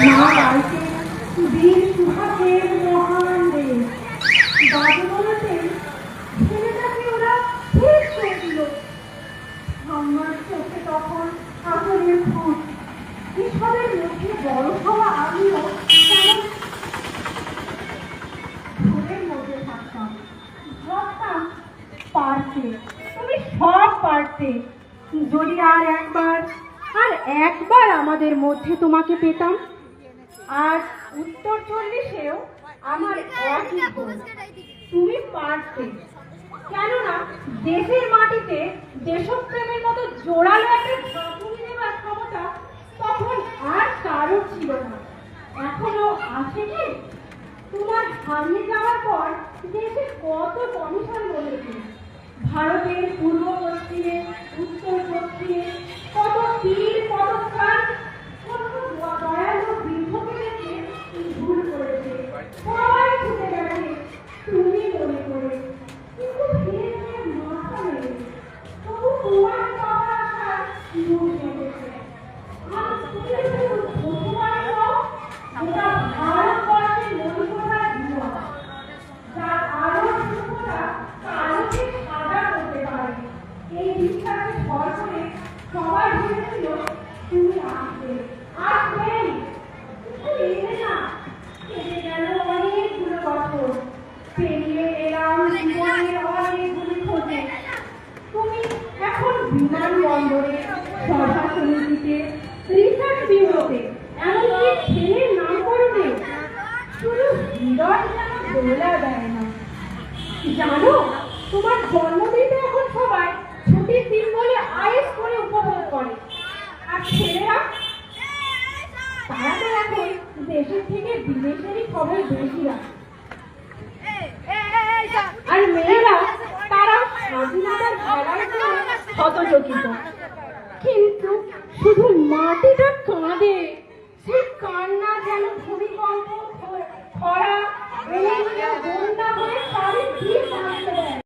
মা বাড়িতে বীর সুহাগের মহান দেশ বাজবলতে ছেলেটাকে ওরা ঠিক করে দিল। আমার চোখে তখন আতরের ফুট, এসবের মধ্যে বড় হওয়া আমিও কেমন ঘুরের মধ্যে থাকতাম, ভাবতাম পারতে, তুমি সব পারতে। যদি আর একবার আমাদের মধ্যে তোমাকে পেতাম। আর উত্তর 40-এও আমার একই ভুল, তুমি পারতে। কেননা দেশের মাটিতে দেশপ্রেমের মতো জোরালো একটা ঝাঁকুনি দেওয়ার ক্ষমতা তখন আর কারোর ছিল না। এখনো আছে কি? তোমার হারিয়ে যাওয়ার পর দেশে কত কমিশন বলেছে, ভারতের পূর্ব পশ্চিমে উত্তর পশ্চিমে কত তীর পদস্থান, কত দয়ালু বৃদ্ধকে দেখে ভুল করেছে, সবাই ছুটে গেছে তুমি মনে করে। কিন্তু ধীরে ধীরে মাথা মেলে তবু তোমার পাওয়ার আশা দূর জেগেছে। আর তুমি ধরতে পারো ওটা ভারতবর্ষের মনুষ্যতার জীবন, যার আরো সুখটা কালোকে সাদা করতে পারে। এই বিশ্বাসে ভর করে সবাই ভেবেছিল তুমি আসবে, আসবেই, কিন্তু এলে না। কেটে গেল অনেকগুলো বছর, পেরিয়ে এলাম জীবনের অনেকগুলি খোঁজে। তুমি এখন বিমানবন্দরে, সভা সমিতিতে, রিসার্চ ব্যুরোতে, এমনকি ছেলের নামকরণে, শুধু হৃদয় যেন দোলা দেয় না। জানো, তোমার জন্মদিনটা এখন সবাই ছুটির দিন বলে আয়েস করে উপভোগ করে। আর ছেলেরা, তারা তো এখন দেশের থেকে বিদেশেরই খবর বেশি রাখে। আর মেয়েরা, তারা স্বাধীনতার খেলার জন্য হতচকিত। কিন্তু শুধু মাটিটা কাঁদে, সেই কান্না যেন